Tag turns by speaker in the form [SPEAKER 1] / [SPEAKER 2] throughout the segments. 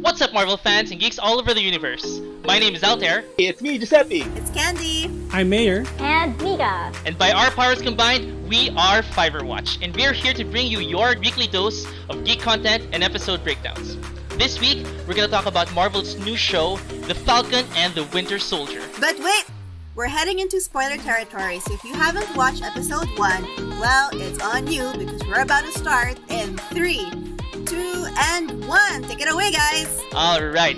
[SPEAKER 1] What's up, Marvel fans and geeks all over the universe? My name is Altair.
[SPEAKER 2] It's me, Giuseppe.
[SPEAKER 3] It's Candy.
[SPEAKER 4] I'm Mayor.
[SPEAKER 5] And Mika.
[SPEAKER 1] And by our powers combined, we are Fiverwatch. And we're here to bring you your weekly dose of geek content and episode breakdowns. This week, we're gonna talk about Marvel's new show, The Falcon and the Winter Soldier.
[SPEAKER 3] But wait! We're heading into spoiler territory, so if you haven't watched episode 1, well, it's on you because we're about to start in 3, 2, and 1. Take it away, guys!
[SPEAKER 1] Alright.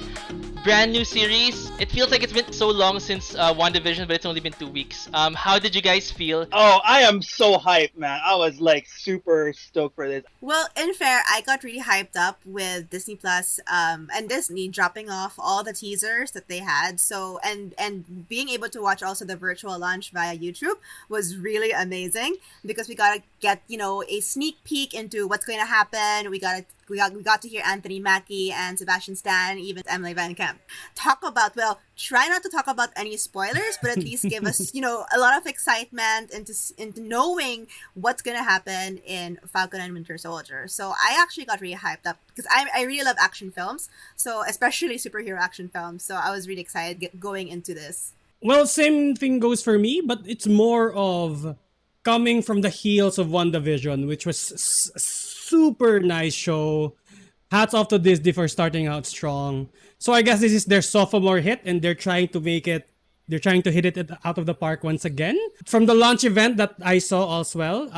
[SPEAKER 1] Brand new series. It feels like it's been so long since WandaVision, but it's only been 2 weeks. How did you guys feel?
[SPEAKER 2] Oh, I am so hyped, man. I was like super stoked for this.
[SPEAKER 3] Well, in fair, I got really hyped up with Disney Plus and Disney dropping off all the teasers that they had. So and being able to watch also the virtual launch via YouTube was really amazing because we got to get, a sneak peek into what's going to happen. We got to hear Anthony Mackie and Sebastian Stan, even Emily Van Camp. Try not to talk about any spoilers, but at least give us, a lot of excitement into knowing what's going to happen in Falcon and Winter Soldier. So I actually got really hyped up because I really love action films, so especially superhero action films. So I was really excited going into this.
[SPEAKER 4] Well, same thing goes for me, but it's more of coming from the heels of WandaVision, which was super nice show. Hats off to Disney for starting out strong. So I guess this is their sophomore hit and they're trying to hit it out of the park once again. From the launch event that I saw as well,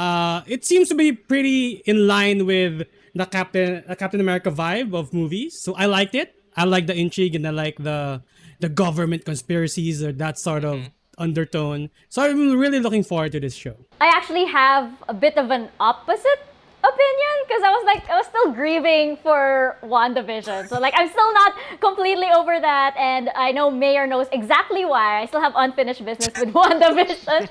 [SPEAKER 4] it seems to be pretty in line with the Captain America vibe of movies. So I liked it. I like the intrigue and I like the government conspiracies or that sort of undertone. So I'm really looking forward to this show.
[SPEAKER 5] I actually have a bit of an opposite opinion because I was still grieving for WandaVision. So I'm still not completely over that, and I know Mayor knows exactly why. I still have unfinished business with WandaVision.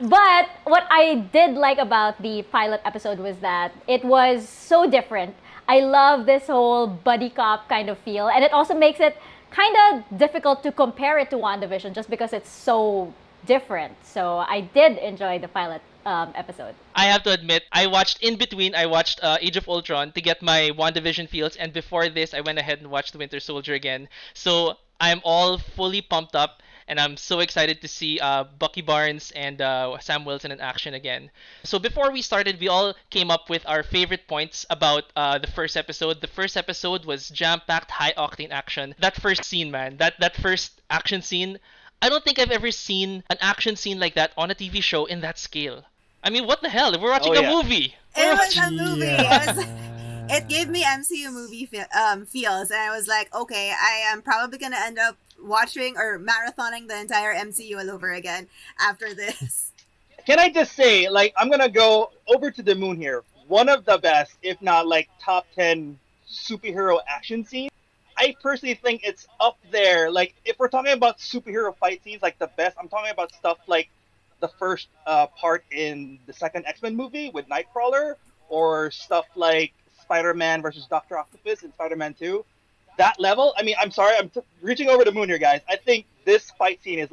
[SPEAKER 5] But what I did like about the pilot episode was that it was so different. I love this whole buddy cop kind of feel, and it also makes it kind of difficult to compare it to WandaVision just because it's so different. So I did enjoy the pilot episode.
[SPEAKER 1] I have to admit, I watched Age of Ultron to get my WandaVision feels, and before this, I went ahead and watched The Winter Soldier again. So I'm all fully pumped up, and I'm so excited to see Bucky Barnes and Sam Wilson in action again. So before we started, we all came up with our favorite points about the first episode. The first episode was jam-packed, high-octane action. That first scene, man, that first action scene, I don't think I've ever seen an action scene like that on a TV show in that scale. I mean, what the hell? We're watching a movie.
[SPEAKER 3] It was a movie.
[SPEAKER 4] Yeah.
[SPEAKER 3] It gave me MCU movie feels, and I was like, okay, I am probably gonna end up watching or marathoning the entire MCU all over again after this.
[SPEAKER 2] Can I just say, I'm gonna go over to the moon here. One of the best, if not top 10 superhero action scenes. I personally think it's up there. If we're talking about superhero fight scenes, the best, I'm talking about stuff like the first part in the second X-Men movie with Nightcrawler, or stuff like Spider-Man versus Dr. Octopus in Spider-Man 2. That level, I mean, I'm sorry, I'm reaching over the moon here, guys. I think this fight scene is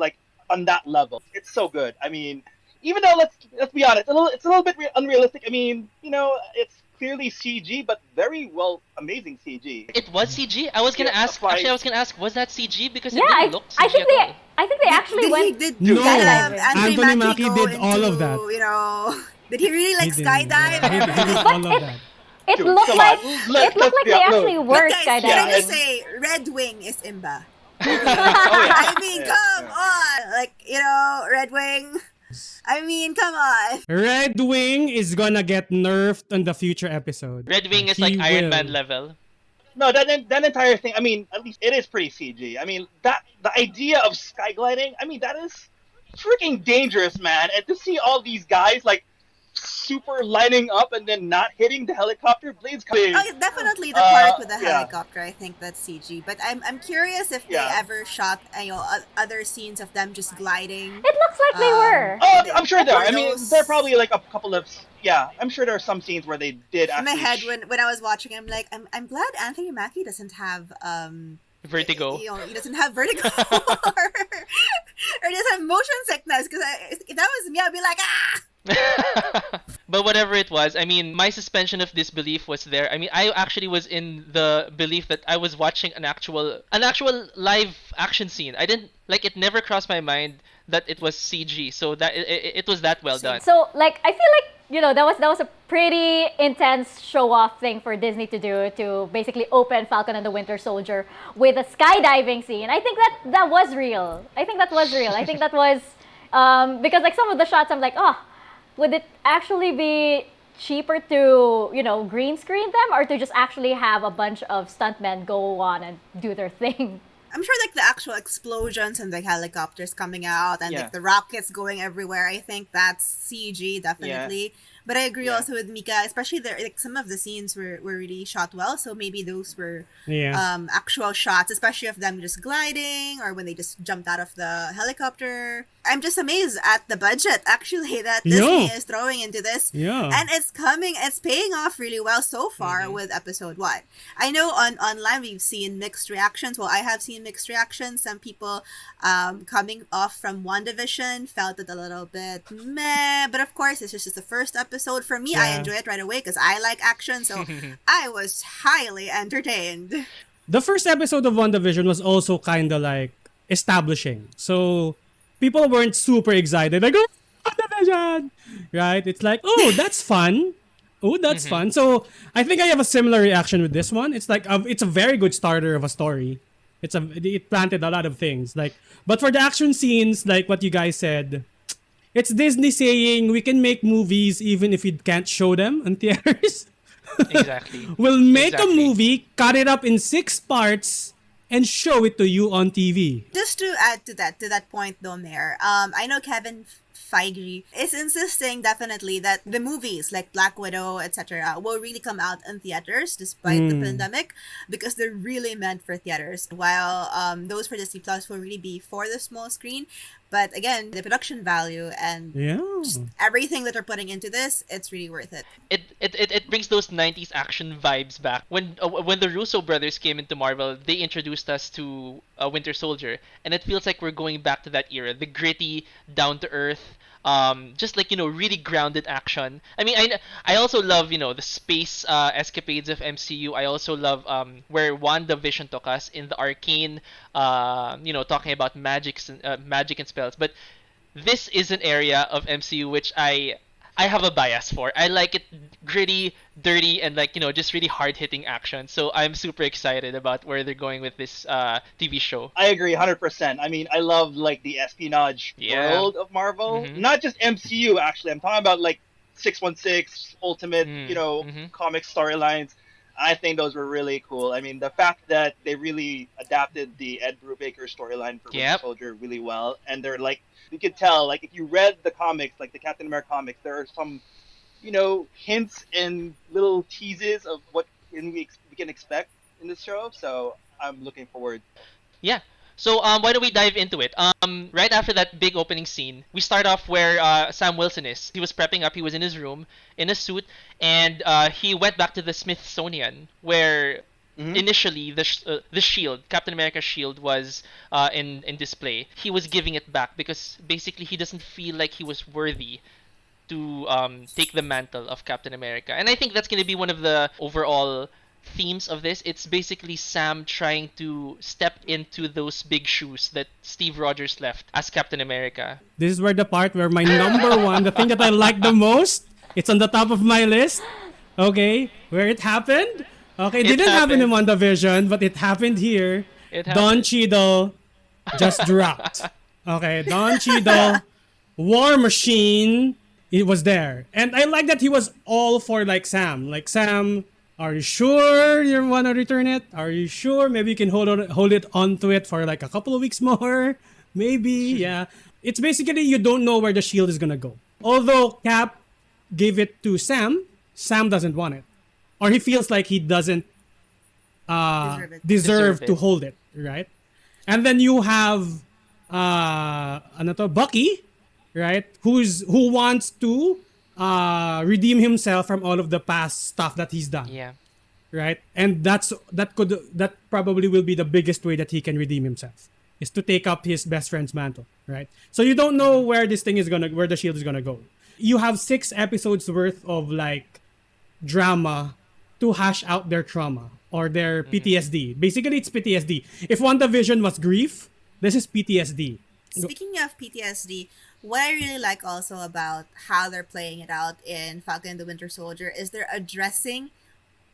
[SPEAKER 2] on that level. It's so good. I mean, even though let's be honest, it's a little bit unrealistic. I mean, it's clearly CG, but very amazing CG.
[SPEAKER 1] It was CG? I was gonna ask, was that CG? Because it
[SPEAKER 5] Yeah,
[SPEAKER 1] didn't look CG
[SPEAKER 5] I think they actually went.
[SPEAKER 4] No,
[SPEAKER 3] Anthony
[SPEAKER 4] Mackie did all of that.
[SPEAKER 3] Did he really skydive?
[SPEAKER 4] He did all of that.
[SPEAKER 5] It looked like they actually were
[SPEAKER 3] But guys,
[SPEAKER 5] skydiving.
[SPEAKER 3] can I just say, Red Wing is Imba.
[SPEAKER 2] I
[SPEAKER 3] I mean, come on! Red Wing. I mean, come on.
[SPEAKER 4] Red Wing is gonna get nerfed on the future episode.
[SPEAKER 1] Red Wing is
[SPEAKER 4] He
[SPEAKER 1] Iron
[SPEAKER 4] will.
[SPEAKER 1] Man level.
[SPEAKER 2] No, that entire thing, I mean, at least it is pretty CG. I mean, the idea of sky gliding, I mean, that is freaking dangerous, man. And to see all these guys, super lining up and then not hitting the helicopter blades coming.
[SPEAKER 3] Oh, definitely the part with the helicopter. I think that's CG. But I'm curious if they ever shot other scenes of them just gliding.
[SPEAKER 5] It looks like they were.
[SPEAKER 2] Oh, I'm sure there are. I mean,
[SPEAKER 3] those-
[SPEAKER 2] there are probably a couple of I'm sure there are some scenes where they did.
[SPEAKER 3] In my
[SPEAKER 2] actually
[SPEAKER 3] head, when I was watching, I'm glad Anthony Mackie doesn't have
[SPEAKER 1] Vertigo.
[SPEAKER 3] He doesn't have vertigo or doesn't have motion sickness. Because if that was me, I'd be like, ah.
[SPEAKER 1] But whatever it was, I mean, my suspension of disbelief was there. I mean, I actually was in the belief that I was watching an actual live action scene. I didn't like it. Never crossed my mind that it was CG. So that it was that well done.
[SPEAKER 5] So like I feel like that was a pretty intense show off thing for Disney to do, to basically open Falcon and the Winter Soldier with a skydiving scene. I think that was real. I think that was real. I think that was because like some of the shots I'm like, oh, would it actually be cheaper to green screen them, or to just actually have a bunch of stuntmen go on and do their thing?
[SPEAKER 3] I'm sure like the actual explosions and the helicopters coming out and
[SPEAKER 2] Yeah.
[SPEAKER 3] like the rockets going everywhere, I think that's CG definitely. But I agree
[SPEAKER 2] Yeah.
[SPEAKER 3] also with Mika, especially there like some of the scenes were really shot well, so maybe those were
[SPEAKER 4] Yeah.
[SPEAKER 3] actual shots, especially of them just gliding or when they just jumped out of the helicopter. I'm just amazed at the budget actually that Disney
[SPEAKER 4] Yeah.
[SPEAKER 3] is throwing into this.
[SPEAKER 4] Yeah.
[SPEAKER 3] And it's paying off really well so far with episode 1. I know online we've seen mixed reactions. Well, I have seen mixed reactions. Some people coming off from WandaVision felt it a little bit meh, but of course it's just the first episode. For me, I
[SPEAKER 4] Yeah.
[SPEAKER 3] enjoy it right away because I like action, so I was highly entertained.
[SPEAKER 4] The first episode of WandaVision was also kind of like establishing. So people weren't super excited. Like, oh, WandaVision! Right? It's like, oh, that's fun. Oh, that's fun. So I think I have a similar reaction with this one. It's like, it's a very good starter of a story. It planted a lot of things. Like, but for the action scenes, like what you guys said, it's Disney saying we can make movies even if we can't show them in theaters.
[SPEAKER 1] Exactly.
[SPEAKER 4] We'll make
[SPEAKER 1] Exactly.
[SPEAKER 4] a movie, cut it up in 6 parts, and show it to you on TV.
[SPEAKER 3] Just to add to that point though, Mayor, I know Kevin Feige is insisting definitely that the movies like Black Widow, etc., will really come out in theaters despite the pandemic because they're really meant for theaters, while those for Disney Plus will really be for the small screen. But again, the production value and
[SPEAKER 4] Yeah.
[SPEAKER 3] everything that they're putting into this, it's really worth it.
[SPEAKER 1] It brings those 90s action vibes back. When the Russo brothers came into Marvel, they introduced us to Winter Soldier, and it feels like we're going back to that era, the gritty, down to earth, just like really grounded action. I mean, I also love the space escapades of MCU. I also love where WandaVision took us in the arcane, talking about magic and spells. But this is an area of MCU which I have a bias for. I like it gritty, dirty, and like just really hard hitting action. So I'm super excited about where they're going with this TV show.
[SPEAKER 2] I agree 100%. I mean, I love like the espionage
[SPEAKER 1] Yeah.
[SPEAKER 2] world of Marvel.
[SPEAKER 1] Mhm.
[SPEAKER 2] Not just MCU actually. I'm talking about like 616 Ultimate, comic storylines. I think those were really cool. I mean, the fact that they really adapted the Ed Brubaker storyline for Winter
[SPEAKER 1] Yep.
[SPEAKER 2] Soldier really well, and they're like, you could tell, like if you read the comics, like the Captain America comics, there are some, hints and little teases of what we can expect in this show. So I'm looking forward.
[SPEAKER 1] Yeah. So why don't we dive into it? Right after that big opening scene, we start off where Sam Wilson is. He was prepping up. He was in his room in a suit, and he went back to the Smithsonian where initially the shield, Captain America's shield, was in display. He was giving it back because basically he doesn't feel like he was worthy to take the mantle of Captain America. And I think that's going to be one of the overall themes of this. It's basically Sam trying to step into those big shoes that Steve Rogers left as Captain America.
[SPEAKER 4] This is where the part where my number one, the thing that I like the most, it's on the top of my list. Okay, where it happened. Okay, it
[SPEAKER 1] It
[SPEAKER 4] didn't happen in
[SPEAKER 1] happened.
[SPEAKER 4] WandaVision, but it happened here.
[SPEAKER 1] It
[SPEAKER 4] Don
[SPEAKER 1] happened.
[SPEAKER 4] Cheadle just dropped. Okay, Don Cheadle, War Machine, it was there. And I like that he was all for like Sam. Like, Sam, are you sure you want to return it? Are you sure? Maybe you can hold it onto it for like a couple of weeks more. Maybe, yeah. It's basically you don't know where the shield is gonna go. Although Cap gave it to Sam, Sam doesn't want it. Or he feels like he doesn't
[SPEAKER 3] Deserve
[SPEAKER 4] deserve
[SPEAKER 1] it.
[SPEAKER 4] to hold it, right? And then you have Bucky, right? Who wants to redeem himself from all of the past stuff that he's done,
[SPEAKER 1] Yeah.
[SPEAKER 4] right? And that probably will be the biggest way that he can redeem himself, is to take up his best friend's mantle, right? So you don't know where the shield is gonna go. You have 6 episodes worth of like drama to hash out their trauma or their PTSD. Basically, it's PTSD. If WandaVision was grief, this is PTSD.
[SPEAKER 3] Speaking of PTSD, what I really like also about how they're playing it out in Falcon and the Winter Soldier is they're addressing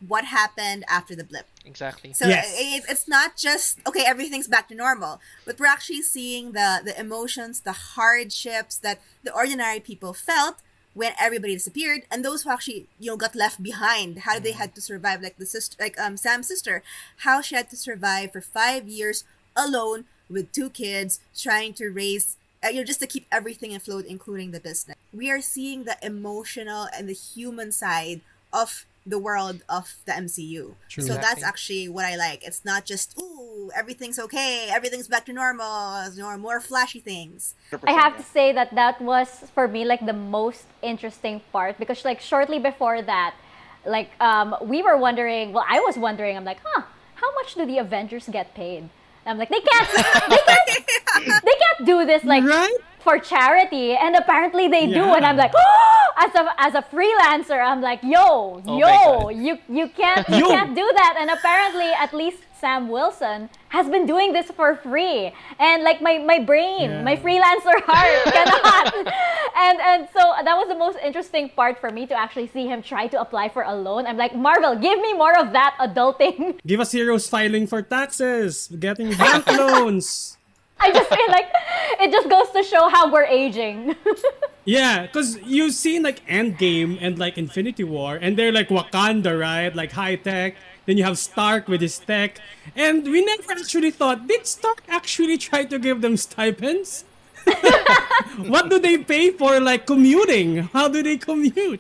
[SPEAKER 3] what happened after the blip.
[SPEAKER 1] Exactly.
[SPEAKER 3] So
[SPEAKER 4] Yes.
[SPEAKER 3] it's not just, okay, everything's back to normal, but we're actually seeing the emotions, the hardships that the ordinary people felt when everybody disappeared, and those who actually got left behind, how they had to survive, like the sister, like Sam's sister, how she had to survive for 5 years alone with 2 kids trying to raise just to keep everything afloat, including the business. We are seeing the emotional and the human side of the world of the MCU.
[SPEAKER 4] True.
[SPEAKER 3] So that's
[SPEAKER 1] Exactly.
[SPEAKER 3] actually what I like. It's not just, ooh, everything's okay, everything's back to normal, more flashy things.
[SPEAKER 5] I have to say that that was for me like the most interesting part, because like shortly before that, like we were wondering, well, I was wondering, I'm like, how much do the Avengers get paid? I'm like, they can't do this like
[SPEAKER 4] Right?
[SPEAKER 5] for charity, and apparently they do,
[SPEAKER 4] Yeah.
[SPEAKER 5] and I'm like, as a freelancer, I'm like,
[SPEAKER 1] Oh my God.
[SPEAKER 5] you can't do that, and apparently at least Sam Wilson has been doing this for free, and like my brain,
[SPEAKER 4] Yeah.
[SPEAKER 5] my freelancer heart cannot, and so that was the most interesting part for me to actually see him try to apply for a loan. I'm like, Marvel, give me more of that adulting.
[SPEAKER 4] Give us heroes filing for taxes, getting bank loans.
[SPEAKER 5] I just feel like it just goes to show how we're aging.
[SPEAKER 4] Yeah, because you've seen like Endgame and like Infinity War, and they're like Wakanda, right? Like high tech. Then you have Stark with his tech. And we never actually thought, did Stark actually try to give them stipends? What do they pay for like commuting? How do they commute?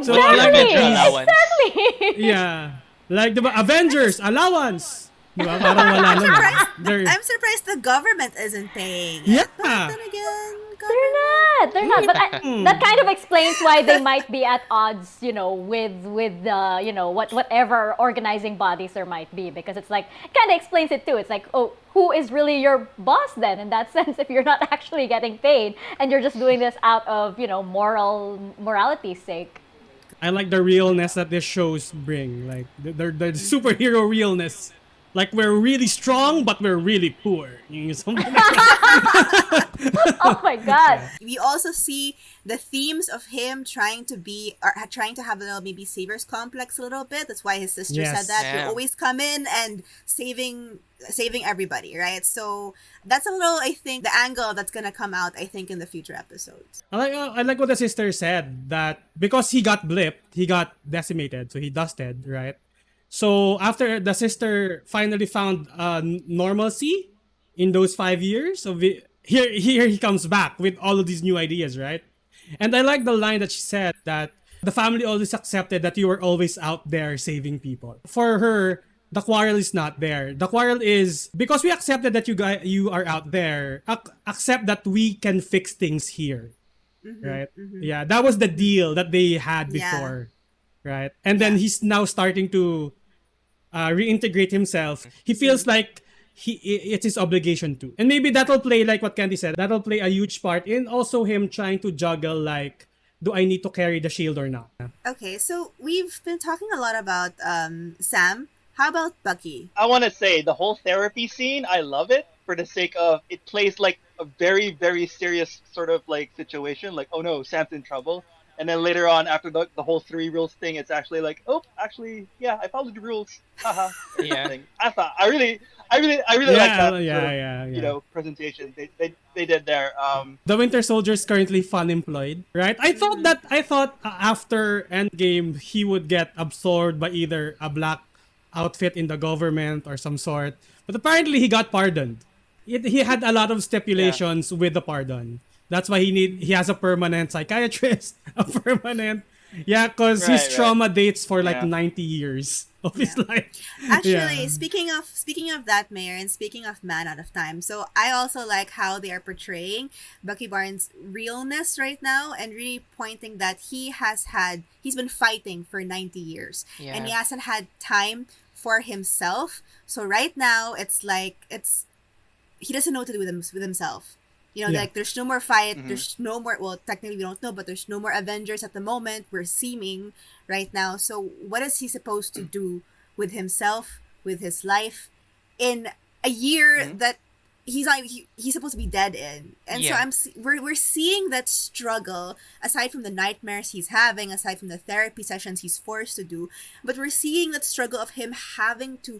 [SPEAKER 4] So,
[SPEAKER 5] Exactly.
[SPEAKER 4] like,
[SPEAKER 1] Avenger
[SPEAKER 4] these-
[SPEAKER 1] allowance.
[SPEAKER 5] Exactly.
[SPEAKER 4] yeah. Like the Avengers allowance. Diba? Parang wala naman. They're-
[SPEAKER 3] I'm surprised the government isn't paying.
[SPEAKER 4] Yeah.
[SPEAKER 3] But then again,
[SPEAKER 5] They're not. But that kind of explains why they might be at odds, with whatever organizing bodies there might be, because it's like it kind of explains it too. It's like, oh, who is really your boss then? In that sense, if you're not actually getting paid and you're just doing this out of morality's sake.
[SPEAKER 4] I like the realness that these shows bring. Like the superhero realness. Like we're really strong, but we're really poor. Something like that.
[SPEAKER 5] Oh my god.
[SPEAKER 3] we also see the themes of him trying to have a little maybe savior's complex a little bit. That's why his sister
[SPEAKER 4] Yes.
[SPEAKER 3] said that
[SPEAKER 1] Yeah.
[SPEAKER 3] he'll always come in and saving everybody, right? So that's a little, I think, the angle that's gonna come out, I think, in the future episodes.
[SPEAKER 4] I like what the sister said, that because he got blipped, he got decimated, so he dusted, right? So after the sister finally found normalcy in those 5 years of it, here he comes back with all of these new ideas, right? And I like the line that she said that the family always accepted that you were always out there saving people. For her, the quarrel is not there. The quarrel is because we accepted that you are out there. Accept that we can fix things here, right? Yeah, that was the deal that they had
[SPEAKER 3] Yeah.
[SPEAKER 4] before, right? And then he's now starting to reintegrate himself. He feels like it's his obligation to, and maybe that'll play, like what Candy said, that'll play a huge part in also him trying to juggle, like, do I need to carry the shield or not?
[SPEAKER 3] Okay, so we've been talking a lot about Sam. How about Bucky?
[SPEAKER 2] I want to say the whole therapy scene, I love it for the sake of it plays like a very, very serious sort of like situation. Like, oh no, Sam's in trouble. And then later on, after the whole 3 rules thing, it's actually like, oh, actually, yeah, I followed the rules. Haha.
[SPEAKER 1] Yeah.
[SPEAKER 2] I really like that sort of,
[SPEAKER 4] yeah.
[SPEAKER 2] presentation they did there.
[SPEAKER 4] The Winter Soldier is currently fun employed, right? I thought after Endgame he would get absorbed by either a black outfit in the government or some sort, but apparently he got pardoned. He had a lot of stipulations with the pardon. That's why he has a permanent psychiatrist, because his
[SPEAKER 2] Right.
[SPEAKER 4] trauma dates for like
[SPEAKER 2] Yeah.
[SPEAKER 4] 90 years of his life.
[SPEAKER 3] Actually,
[SPEAKER 4] Yeah.
[SPEAKER 3] speaking of that, Mayor, and speaking of Man Out of Time, so I also like how they are portraying Bucky Barnes' realness right now, and really pointing that he's been fighting for 90 years, and he
[SPEAKER 1] Yeah.
[SPEAKER 3] hasn't had time for himself. So right now, it's like he doesn't know what to do with himself. You know,
[SPEAKER 4] Yeah.
[SPEAKER 3] like there's no more fight.
[SPEAKER 2] Mhm.
[SPEAKER 3] There's no more. Well, technically we don't know, but there's no more Avengers at the moment. We're seeming right now. So what is he supposed to do with himself, with his life, in a year
[SPEAKER 2] Mhm.
[SPEAKER 3] that he's supposed to be dead in? And so
[SPEAKER 1] Yeah.
[SPEAKER 3] we're seeing that struggle, aside from the nightmares he's having, aside from the therapy sessions he's forced to do, but we're seeing that struggle of him having to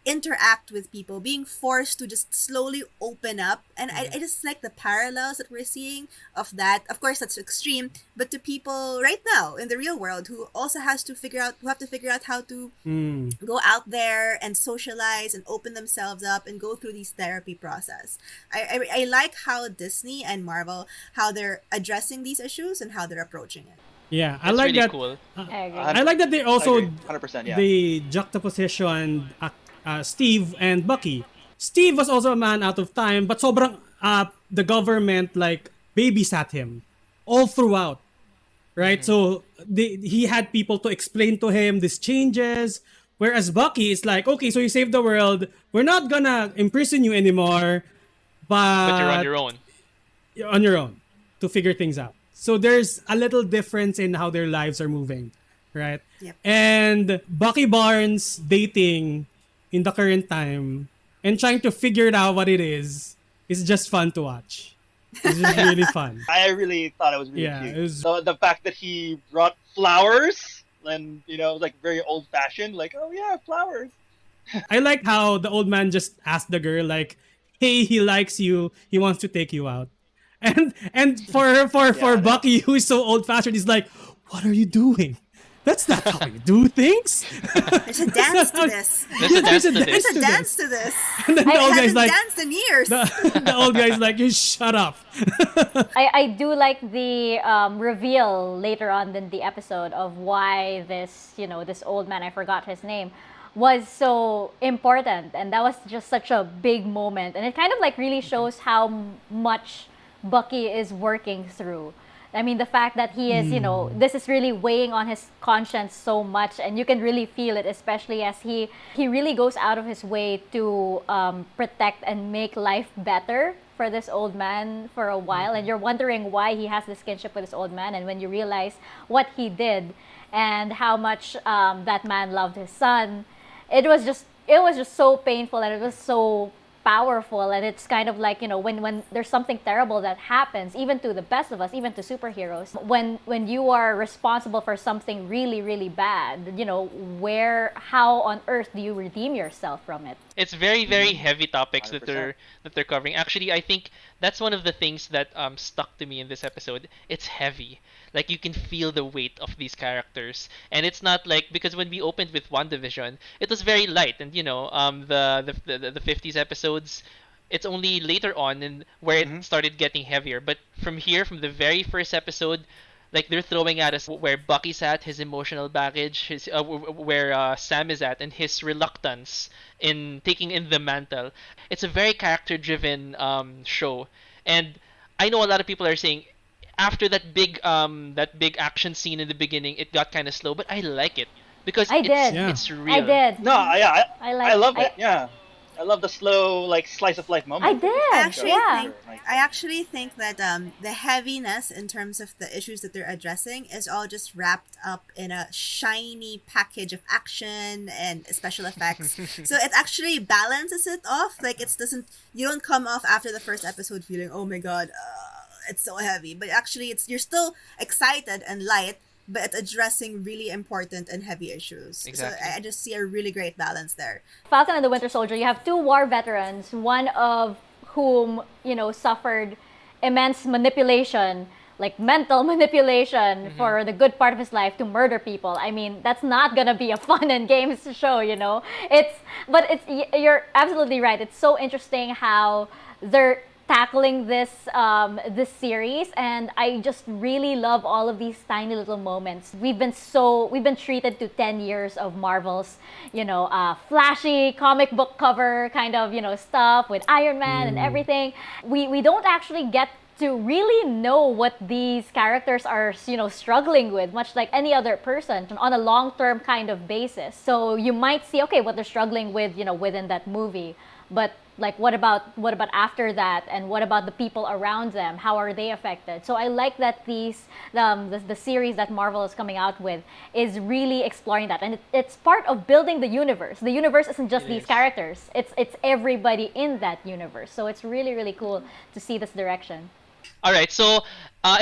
[SPEAKER 3] interact with people, being forced to just slowly open up. And I just like the parallels that we're seeing of that. Of course, that's extreme, but to people right now in the real world who also who have to figure out how to
[SPEAKER 4] Mm.
[SPEAKER 3] go out there and socialize and open themselves up and go through these therapy process. I like how Disney and Marvel, how they're addressing these issues and how they're approaching it.
[SPEAKER 4] Yeah, I
[SPEAKER 1] That's
[SPEAKER 4] like
[SPEAKER 1] really
[SPEAKER 4] that.
[SPEAKER 1] cool.
[SPEAKER 5] I agree.
[SPEAKER 4] I like that they
[SPEAKER 2] I
[SPEAKER 4] also
[SPEAKER 2] agree. 100%. Yeah.
[SPEAKER 4] they juxtaposition Steve and Bucky. Steve was also a man out of time, but sobrang the government like babysat him all throughout, right? So he had people to explain to him these changes. Whereas Bucky is like, okay, so you saved the world. We're not gonna imprison you anymore,
[SPEAKER 1] But you're on
[SPEAKER 4] but
[SPEAKER 1] your own.
[SPEAKER 4] you're on your own to figure things out. So there's a little difference in how their lives are moving, right?
[SPEAKER 3] Yep.
[SPEAKER 4] And Bucky Barnes dating in the current time and trying to figure it out what it is just fun to watch. It's just really fun.
[SPEAKER 2] I really thought it was really
[SPEAKER 4] Yeah,
[SPEAKER 2] cute.
[SPEAKER 4] it was-
[SPEAKER 2] The fact that he brought flowers and like very old fashioned, like, oh yeah, flowers.
[SPEAKER 4] I like how the old man just asked the girl like, "Hey, he likes you. He wants to take you out." And for
[SPEAKER 2] Yeah,
[SPEAKER 4] Bucky, who is so old fashioned, he's like, "What are you doing? That's not how you do things."
[SPEAKER 3] There's a dance to this.
[SPEAKER 1] There's a dance to
[SPEAKER 3] There's
[SPEAKER 1] this.
[SPEAKER 3] a dance to this.
[SPEAKER 4] And then the
[SPEAKER 3] I
[SPEAKER 4] old guy's
[SPEAKER 3] haven't
[SPEAKER 4] like,
[SPEAKER 3] danced in years.
[SPEAKER 4] the old guy's like, "You shut up."
[SPEAKER 5] I do like the reveal later on in the episode of why this old man, I forgot his name, was so important. And that was just such a big moment. And it kind of like really shows how much Bucky is working through. I mean, the fact that he is, this is really weighing on his conscience so much, and you can really feel it, especially as he really goes out of his way to protect and make life better for this old man for a while. And you're wondering why he has this kinship with this old man, and when you realize what he did and how much that man loved his son, it was just so painful, and it was so powerful. And it's kind of like, when there's something terrible that happens, even to the best of us, even to superheroes, when you are responsible for something really, really bad, how on earth do you redeem yourself from it?
[SPEAKER 1] It's very very heavy topics that
[SPEAKER 2] 100%.
[SPEAKER 1] they're covering. Actually, I think that's one of the things that stuck to me in this episode. It's heavy. Like you can feel the weight of these characters, and it's not like, because when we opened with WandaVision, it was very light, and the 50s episodes, it's only later on and where it started getting heavier. But from the very first episode, like they're throwing at us where Bucky's at, his emotional baggage, where Sam is at, and his reluctance in taking in the mantle. It's a very character-driven show, and I know a lot of people are saying after that big action scene in the beginning, it got kind of slow, but I like it because
[SPEAKER 5] I did.
[SPEAKER 4] Yeah.
[SPEAKER 1] it's real.
[SPEAKER 5] I did.
[SPEAKER 2] No, yeah,
[SPEAKER 5] I
[SPEAKER 2] love it. Yeah, I love the slow, like slice of life moment.
[SPEAKER 5] I did.
[SPEAKER 3] I
[SPEAKER 5] Yeah.
[SPEAKER 3] actually think that the heaviness in terms of the issues that they're addressing is all just wrapped up in a shiny package of action and special effects. So it actually balances it off. Like you don't come off after the first episode feeling, oh my god, it's so heavy. But actually, you're still excited and light, but it's addressing really important and heavy issues.
[SPEAKER 1] Exactly.
[SPEAKER 3] So I just see a really great balance there.
[SPEAKER 5] Falcon and the Winter Soldier, you have two war veterans, one of whom, suffered immense manipulation, like mental manipulation for the good part of his life to murder people. I mean, that's not gonna be a fun and games show, you're absolutely right. It's so interesting how they're tackling this series, and I just really love all of these tiny little moments. We've been treated to 10 years of Marvel's flashy comic book cover kind of stuff with Iron Man and everything. We don't actually get to really know what these characters are struggling with, much like any other person on a long-term kind of basis. So you might see, okay, what they're struggling with within that movie, but like what about after that, and what about the people around them, how are they affected? So I like that the series that Marvel is coming out with is really exploring that, and it's part of building the universe. The universe isn't just these characters, it's everybody in that universe, so it's really really cool to see this direction.
[SPEAKER 1] All right. So,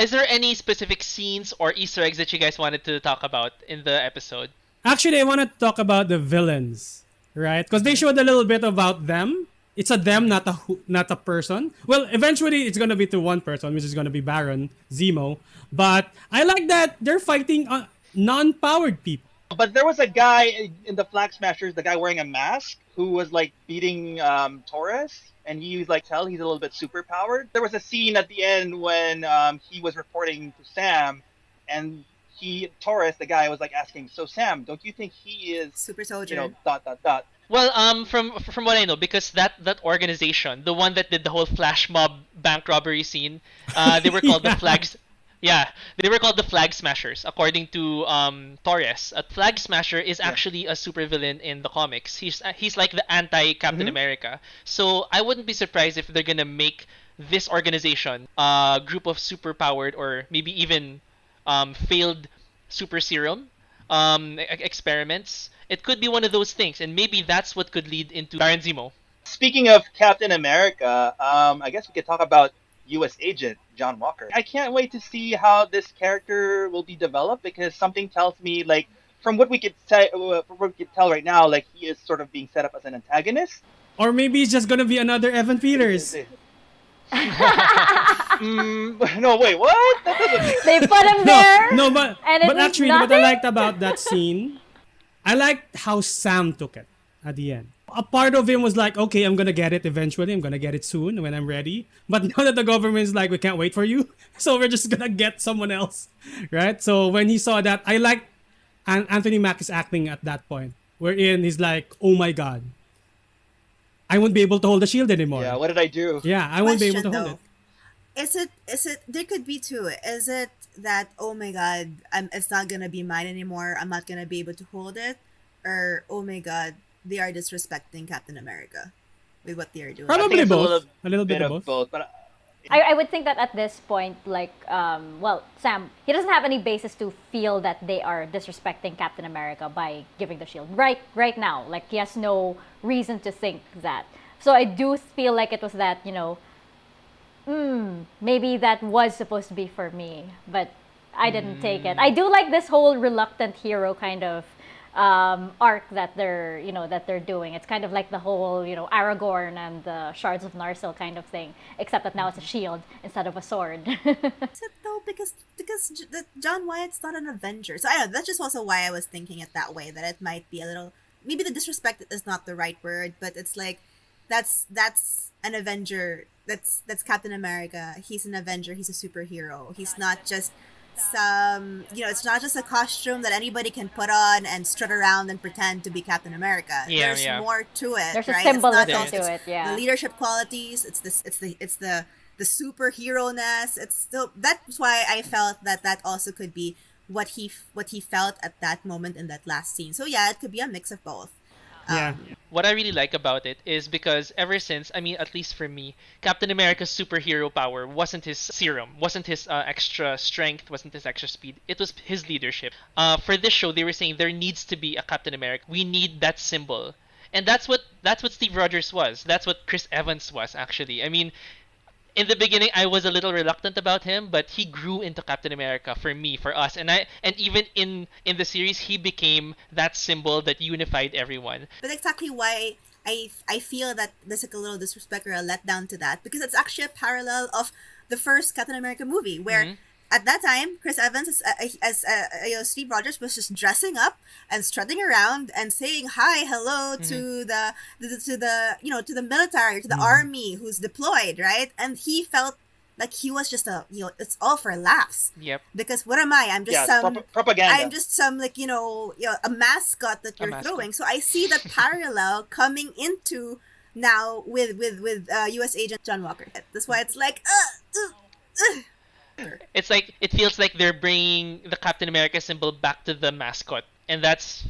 [SPEAKER 1] is there any specific scenes or Easter eggs that you guys wanted to talk about in the episode?
[SPEAKER 4] Actually, I want to talk about the villains, right? Because they showed a little bit about them. It's a them, not a person. Well, eventually it's gonna be to one person, which is gonna be Baron Zemo. But I like that they're fighting non-powered people.
[SPEAKER 2] But there was a guy in the Flag Smashers, the guy wearing a mask, who was like beating Torres, and he was like, tell he's a little bit super powered. There was a scene at the end when he was reporting to Sam, and Torres, the guy, was like asking, so Sam, don't you think he is
[SPEAKER 3] Super soldier.
[SPEAKER 2] dot dot dot.
[SPEAKER 1] Well, from what I know, because that organization, the one that did the whole flash mob bank robbery scene, they were called the Flags. Yeah, they were called the Flag Smashers, according to Torres. A Flag Smasher is actually a supervillain in the comics. He's like the anti-Captain America. So I wouldn't be surprised if they're gonna make this organization a group of superpowered or maybe even failed super serum experiments. It could be one of those things, and maybe that's what could lead into Baron Zemo.
[SPEAKER 2] Speaking of Captain America, I guess we could talk about U.S. Agent John Walker. I can't wait to see how this character will be developed, because something tells me, like, from what we could tell right now, like, he is sort of being set up as an antagonist.
[SPEAKER 4] Or maybe it's just gonna be another Evan Peters.
[SPEAKER 2] No, wait, what? That doesn't.
[SPEAKER 5] They put him there.
[SPEAKER 4] No, but
[SPEAKER 5] and it
[SPEAKER 4] but
[SPEAKER 5] means
[SPEAKER 4] actually, what I
[SPEAKER 5] nothing?
[SPEAKER 4] liked about that scene, I liked how Sam took it at the end. A part of him was like, okay, I'm gonna get it eventually. I'm gonna get it soon when I'm ready. But now that the government's like, we can't wait for you, so we're just gonna get someone else, right? So when he saw that, I liked Anthony Mackie's acting at that point, wherein he's like, oh my god, I won't be able to hold the shield anymore.
[SPEAKER 2] Yeah, what did I do?
[SPEAKER 4] Yeah, I won't be able to hold it.
[SPEAKER 3] Is it there could be two. Is it that, oh my god, it's not gonna be mine anymore, I'm not gonna be able to hold it, or oh my god, they are disrespecting Captain America with what they are doing?
[SPEAKER 2] I think
[SPEAKER 4] Probably
[SPEAKER 2] it's
[SPEAKER 4] both. A little bit
[SPEAKER 2] bit
[SPEAKER 4] of both.
[SPEAKER 2] but
[SPEAKER 5] I would think that at this point, like, well, Sam, he doesn't have any basis to feel that they are disrespecting Captain America by giving the shield right now. Like, he has no reason to think that. So I do feel like it was that, maybe that was supposed to be for me, but I didn't take it. I do like this whole reluctant hero kind of arc that they're doing. It's kind of like the whole Aragorn and the shards of Narsil kind of thing, except that now it's a shield instead of a sword.
[SPEAKER 3] Is it though? Because John Wyatt's not an Avenger. So I don't know, that's just also why I was thinking it that way, that it might be a little, maybe the disrespect is not the right word, but it's like that's an Avenger. That's Captain America. He's an Avenger. He's a superhero. He's not just it's not just a costume that anybody can put on and strut around and pretend to be Captain America.
[SPEAKER 1] Yeah,
[SPEAKER 3] There's more to it.
[SPEAKER 5] There's a
[SPEAKER 3] right?
[SPEAKER 5] symbolism
[SPEAKER 3] It's not
[SPEAKER 5] to it, yeah.
[SPEAKER 3] The leadership qualities. It's the superhero-ness. It's still, that's why I felt that also could be what he felt at that moment in that last scene. So yeah, it could be a mix of both.
[SPEAKER 4] Yeah.
[SPEAKER 1] What I really like about it is because ever since, I mean, at least for me, Captain America's superhero power wasn't his serum, wasn't his extra strength, wasn't his extra speed. It was his leadership. For this show, they were saying there needs to be a Captain America. We need that symbol, and that's what Steve Rogers was. That's what Chris Evans was, actually. I mean, in the beginning, I was a little reluctant about him, but he grew into Captain America for me, for us, and even in the series, he became that symbol that unified everyone.
[SPEAKER 3] But exactly why I feel that there's like a little disrespect or a letdown to that, because it's actually a parallel of the first Captain America movie, where at that time Chris Evans as Steve Rogers was just dressing up and strutting around and saying hi, hello to the to the military, to the army who's deployed, right? And he felt like he was just it's all for laughs.
[SPEAKER 1] Yep.
[SPEAKER 3] Because what am I? I'm just
[SPEAKER 2] propaganda.
[SPEAKER 3] I'm just some like a mascot that you're throwing. So I see that parallel coming into now with U.S. Agent John Walker. That's why it's like
[SPEAKER 1] It's like, it feels like they're bringing the Captain America symbol back to the mascot, and that's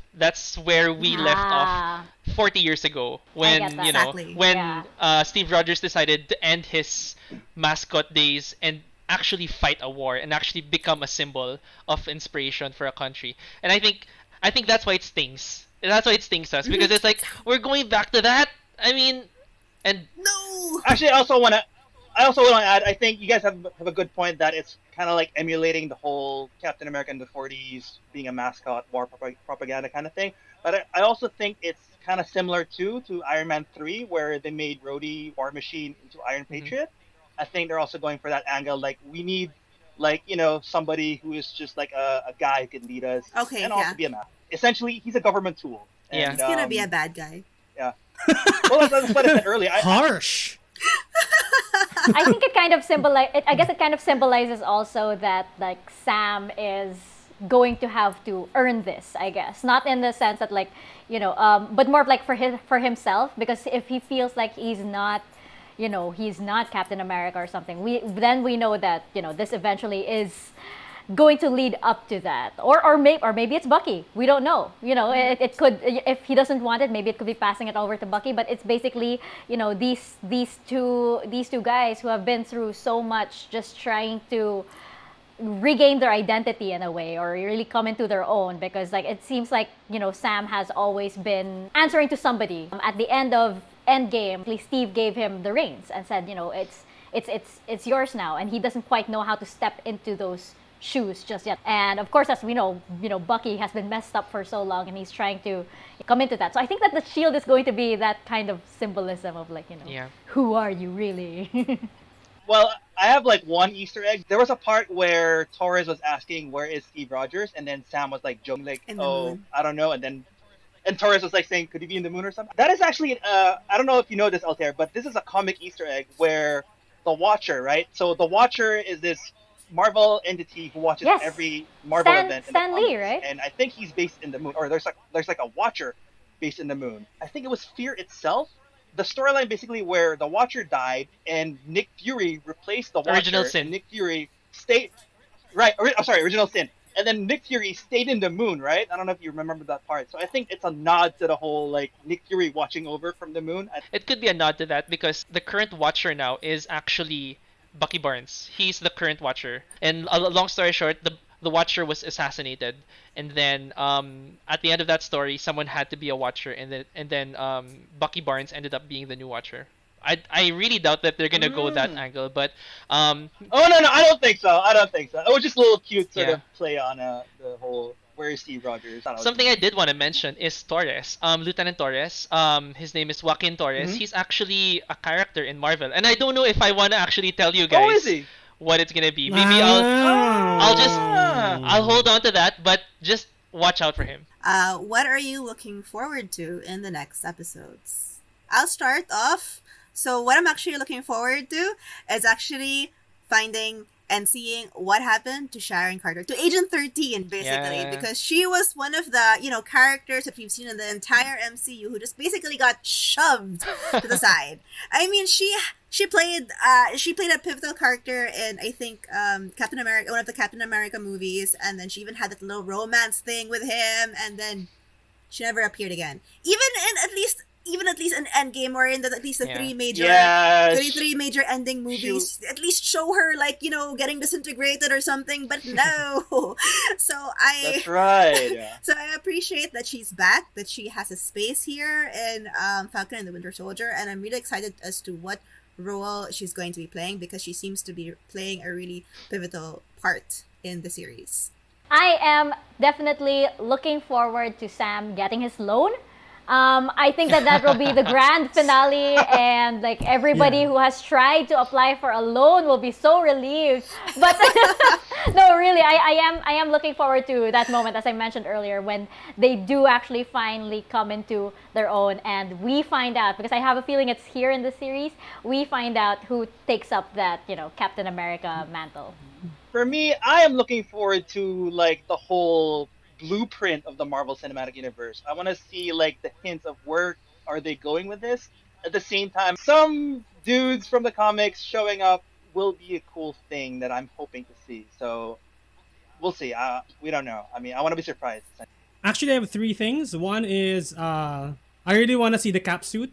[SPEAKER 1] where we left off 40 years ago when
[SPEAKER 5] get that.
[SPEAKER 3] Exactly.
[SPEAKER 1] when
[SPEAKER 5] Yeah.
[SPEAKER 1] Steve Rogers decided to end his mascot days and actually fight a war and actually become a symbol of inspiration for a country. And I think that's why it stings. That's why it stings us because it's like we're going back to that. I mean, and
[SPEAKER 3] No.
[SPEAKER 2] Actually, I also want to add. I think you guys have a good point that it's kind of like emulating the whole Captain America in the '40s being a mascot, war propaganda kind of thing. But I also think it's kind of similar to Iron Man 3, where they made Rhodey War Machine into Iron Patriot. I think they're also going for that angle. Like we need, like somebody who is just like a guy who can lead us
[SPEAKER 3] Okay,
[SPEAKER 2] and also
[SPEAKER 3] yeah.
[SPEAKER 2] be a mascot. Essentially, he's a government tool.
[SPEAKER 1] Yeah.
[SPEAKER 2] And,
[SPEAKER 3] He's gonna be a bad guy.
[SPEAKER 2] Yeah. Well, that's what I said earlier.
[SPEAKER 4] Harsh.
[SPEAKER 5] I think it kind of I guess it kind of symbolizes also that like Sam is going to have to earn this. I guess not in the sense that like but more of like for himself, because if he feels like he's not he's not Captain America or something, we know that this eventually is going to lead up to that, or maybe it's Bucky. We don't know. It could, if he doesn't want it, maybe it could be passing it over to Bucky. But it's basically these two guys who have been through so much, just trying to regain their identity in a way, or really come into their own, because like it seems like Sam has always been answering to somebody. At the end of Endgame, Steve gave him the reins and said, it's yours now, and he doesn't quite know how to step into those shoes just yet. And of course, as we know, Bucky has been messed up for so long, and he's trying to come into that. So I think that the shield is going to be that kind of symbolism of like,
[SPEAKER 1] Yeah.
[SPEAKER 5] who are you really?
[SPEAKER 2] Well, I have like one Easter egg. There was a part where Torres was asking where is Steve Rogers, and then Sam was like joking, like,
[SPEAKER 3] In the
[SPEAKER 2] "Oh,
[SPEAKER 3] moon.
[SPEAKER 2] I don't know," and Torres was like saying, "Could he be in the moon or something?" That is actually, I don't know if you know this, Altair, but this is a comic Easter egg where the Watcher, right? So the Watcher is this Marvel entity who watches
[SPEAKER 5] Yes.
[SPEAKER 2] every Marvel event in the
[SPEAKER 5] Stan Lee,
[SPEAKER 2] comics.
[SPEAKER 5] right?
[SPEAKER 2] And I think he's based in the moon, or there's like a Watcher based in the moon. I think it was Fear itself. The storyline basically where the Watcher died and Nick Fury replaced the Watcher.
[SPEAKER 1] Original Sin.
[SPEAKER 2] And Nick Fury stayed. Right. I'm sorry, Original Sin. And then Nick Fury stayed in the moon, right? I don't know if you remember that part. So I think it's a nod to the whole like Nick Fury watching over from the moon.
[SPEAKER 1] It could be a nod to that because the current Watcher now is actually Bucky Barnes. He's the current Watcher. And long story short, the Watcher was assassinated, and then at the end of that story, someone had to be a Watcher, and then Bucky Barnes ended up being the new Watcher. I really doubt that they're gonna go that angle, but
[SPEAKER 2] Oh no, I don't think so. It was just a little cute sort
[SPEAKER 1] Yeah.
[SPEAKER 2] of play on the whole where is Steve Rogers. I don't know.
[SPEAKER 1] something I did want to mention is Torres, Lieutenant Torres. His name is Joaquin Torres.
[SPEAKER 2] Mhm.
[SPEAKER 1] He's actually a character in Marvel, and I don't know if I want to actually tell you
[SPEAKER 2] Oh,
[SPEAKER 1] guys
[SPEAKER 2] is he?
[SPEAKER 1] what it's gonna be. Maybe I'll hold on to that, but just watch out for him.
[SPEAKER 3] What are you looking forward to in the next episodes? I'll start off. So what I'm actually looking forward to is actually finding and seeing what happened to Sharon Carter, to Agent 13, basically,
[SPEAKER 1] Yeah.
[SPEAKER 3] because she was one of the, characters that we've seen in the entire MCU who just basically got shoved to the side. I mean, she played a pivotal character in, I think, Captain America, one of the Captain America movies, and then she even had that little romance thing with him, and then she never appeared again. Even at least an Endgame, or in at least the
[SPEAKER 1] Yeah.
[SPEAKER 3] three major
[SPEAKER 2] Yeah.
[SPEAKER 3] three major ending movies, at least show her like getting disintegrated or something. But no, so
[SPEAKER 2] That's right. Yeah.
[SPEAKER 3] so I appreciate that she's back, that she has a space here in Falcon and the Winter Soldier, and I'm really excited as to what role she's going to be playing, because she seems to be playing a really pivotal part in the series.
[SPEAKER 5] I am definitely looking forward to Sam getting his loan. I think that will be the grand finale, and like everybody
[SPEAKER 4] Yeah.
[SPEAKER 5] who has tried to apply for a loan will be so relieved. But no, really, I am looking forward to that moment, as I mentioned earlier, when they do actually finally come into their own, and we find out, because I have a feeling it's here in the series, we find out who takes up that Captain America mantle.
[SPEAKER 2] For me, I am looking forward to like the whole blueprint of the Marvel Cinematic Universe. I want to see like the hints of where are they going with this. At the same time, some dudes from the comics showing up will be a cool thing that I'm hoping to see. So we'll see. We don't know. I mean, I want to be surprised.
[SPEAKER 4] Actually, I have three things. One is I really want to see the cap suit.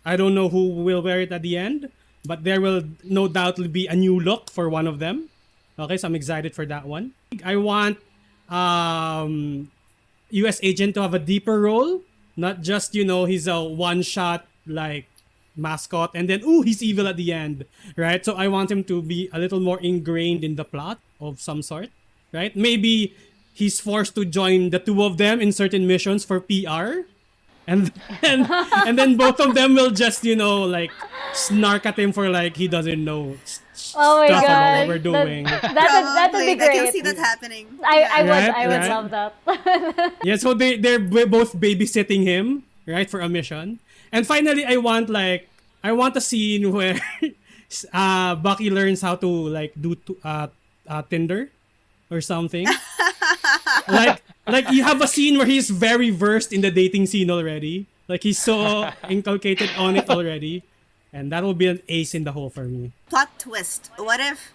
[SPEAKER 4] I don't know who will wear it at the end, but there will no doubt be a new look for one of them. Okay, so I'm excited for that one. I want US Agent to have a deeper role, not just, he's a one-shot like mascot and then he's evil at the end, right? So I want him to be a little more ingrained in the plot of some sort, right? Maybe he's forced to join the two of them in certain missions for PR, and and then both of them will just like snark at him for like he doesn't know
[SPEAKER 5] Oh my
[SPEAKER 4] stuff about
[SPEAKER 5] god.
[SPEAKER 4] what we're doing.
[SPEAKER 5] That would be
[SPEAKER 3] Probably. I can
[SPEAKER 5] great.
[SPEAKER 3] see that happening.
[SPEAKER 5] I would
[SPEAKER 4] Right?
[SPEAKER 5] love that.
[SPEAKER 4] Yeah, so they're both babysitting him, right, for a mission. And finally, I want a scene where Bucky learns how to like do Tinder or something. like you have a scene where he's very versed in the dating scene already. Like he's so inculcated on it already. And that will be an ace in the hole for me.
[SPEAKER 3] Plot twist. What if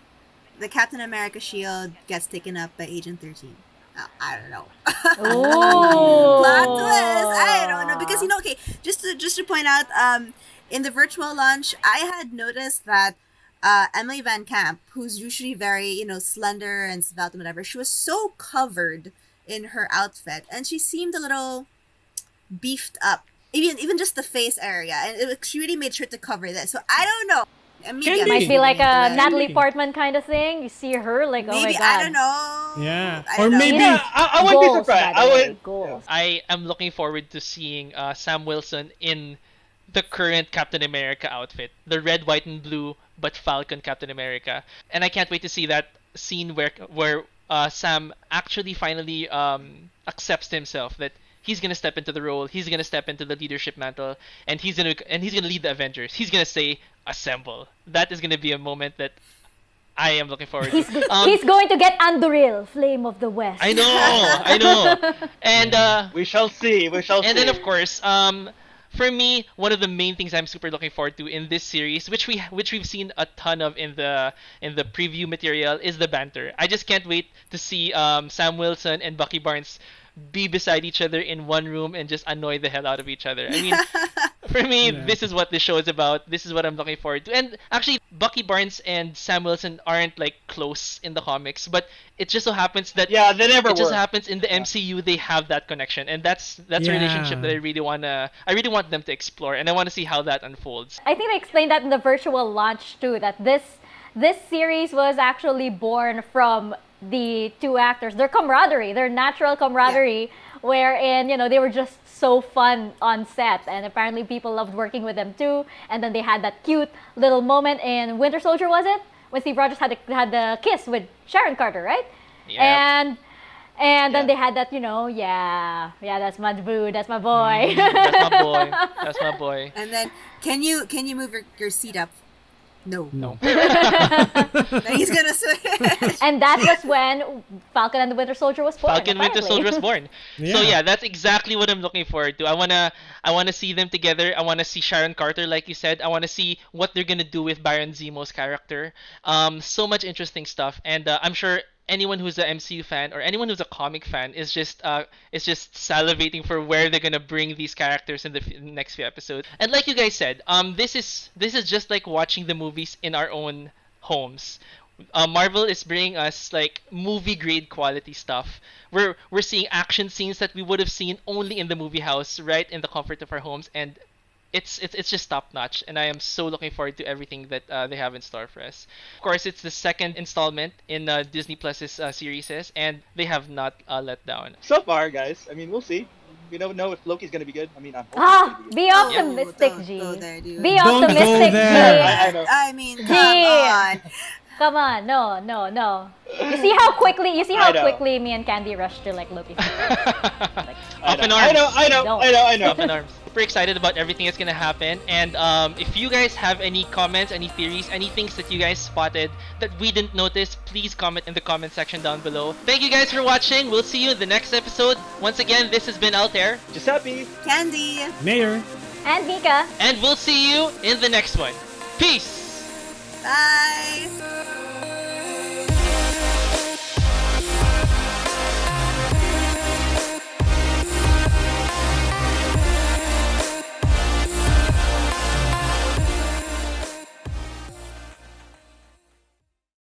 [SPEAKER 3] the Captain America shield gets taken up by Agent 13? I don't know.
[SPEAKER 5] Ooh.
[SPEAKER 3] Plot twist. I don't know because okay, just to point out, in the virtual launch, I had noticed that Emily Van Camp, who's usually very slender and svelte and whatever, she was so covered in her outfit, and she seemed a little beefed up. Even just the face area, and she really made sure to cover this. So I don't know. Maybe
[SPEAKER 4] Can
[SPEAKER 5] Might be like a
[SPEAKER 4] Maybe.
[SPEAKER 5] Natalie Portman kind of thing. You see her like, oh my
[SPEAKER 3] Maybe
[SPEAKER 5] god.
[SPEAKER 3] I don't know.
[SPEAKER 4] Yeah.
[SPEAKER 3] I
[SPEAKER 4] Or
[SPEAKER 3] don't know.
[SPEAKER 4] maybe-
[SPEAKER 2] Yeah, I wouldn't be
[SPEAKER 5] Goals,
[SPEAKER 2] surprised.
[SPEAKER 5] by
[SPEAKER 2] I
[SPEAKER 5] the way,
[SPEAKER 2] would.
[SPEAKER 5] goals.
[SPEAKER 1] I am looking forward to seeing Sam Wilson in the current Captain America outfit, the red, white, and blue, but Falcon Captain America, and I can't wait to see that scene where Sam actually finally accepts himself that he's gonna step into the role, he's gonna step into the leadership mantle, and he's gonna lead the Avengers. He's gonna say assemble. That is gonna be a moment that I am looking forward to.
[SPEAKER 5] He's going to get Anduril, Flame of the West.
[SPEAKER 1] I know, and
[SPEAKER 2] We shall see. We shall see.
[SPEAKER 1] and then of course, for me, one of the main things I'm super looking forward to in this series, which we've seen a ton of in the preview material, is the banter. I just can't wait to see Sam Wilson and Bucky Barnes be beside each other in one room and just annoy the hell out of each other. I mean, for me,
[SPEAKER 4] Yeah.
[SPEAKER 1] this is what the show is about. This is what I'm looking forward to. And actually, Bucky Barnes and Sam Wilson aren't like close in the comics, but it just so happens that
[SPEAKER 2] Yeah, they never
[SPEAKER 1] it just
[SPEAKER 2] were.
[SPEAKER 1] happens in the MCU they have that connection, and that's a relationship that I really want them to explore, and I want to see how that unfolds.
[SPEAKER 5] I think they explained that in the virtual launch too, that this series was actually born from the two actors, their camaraderie, their natural camaraderie, wherein they were just so fun on set, and apparently people loved working with them too. And then they had that cute little moment in Winter Soldier, was it, when Steve Rogers had the kiss with Sharon Carter, right?
[SPEAKER 1] Yeah.
[SPEAKER 5] And then they had that, that's my boo, that's my boy.
[SPEAKER 1] That's my boy. That's my boy.
[SPEAKER 3] And then can you move your seat up? No.
[SPEAKER 4] No.
[SPEAKER 3] Then he's gonna switch.
[SPEAKER 5] And that was when Falcon and the Winter Soldier was born.
[SPEAKER 1] Falcon Winter
[SPEAKER 5] apparently.
[SPEAKER 1] Soldier was born. So
[SPEAKER 4] Yeah.
[SPEAKER 1] yeah, that's exactly what I'm looking forward to. I wanna see them together. I wanna see Sharon Carter, like you said. I wanna see what they're gonna do with Baron Zemo's character. So much interesting stuff, and I'm sure anyone who's an MCU fan or anyone who's a comic fan is just salivating for where they're gonna bring these characters in the next few episodes. And like you guys said, this is just like watching the movies in our own homes. Marvel is bringing us like movie grade quality stuff. We're seeing action scenes that we would have seen only in the movie house, right in the comfort of our homes, and it's just top notch, and I am so looking forward to everything that they have in store for us. Of course, it's the second installment in Disney Plus's series, and they have not let down.
[SPEAKER 2] So far, guys. I mean, we'll see. We don't know if Loki's gonna be good. I mean, I'm hoping it's gonna be good.
[SPEAKER 5] Be optimistic,
[SPEAKER 3] Don't
[SPEAKER 5] G.
[SPEAKER 3] go there, dude.
[SPEAKER 5] Be
[SPEAKER 4] Don't go
[SPEAKER 5] optimistic,
[SPEAKER 4] there.
[SPEAKER 2] I
[SPEAKER 5] G.
[SPEAKER 2] know.
[SPEAKER 3] I mean, come
[SPEAKER 5] Yeah.
[SPEAKER 3] on.
[SPEAKER 5] Come on, no. You see how
[SPEAKER 2] I know.
[SPEAKER 5] quickly me and Candy rushed to like Loki.
[SPEAKER 1] Up in
[SPEAKER 2] I
[SPEAKER 1] arms.
[SPEAKER 2] know. I know.
[SPEAKER 1] Up in arms. Super excited about everything that's gonna happen, and if you guys have any comments, any theories, any things that you guys spotted that we didn't notice, please comment in the comment section down below. Thank you guys for watching. We'll see you in the next episode. Once again, this has been Altair,
[SPEAKER 2] Giuseppe.
[SPEAKER 3] Candy.
[SPEAKER 4] Mayor.
[SPEAKER 5] And Mika.
[SPEAKER 1] and we'll see you in the next one. Peace.
[SPEAKER 3] Bye.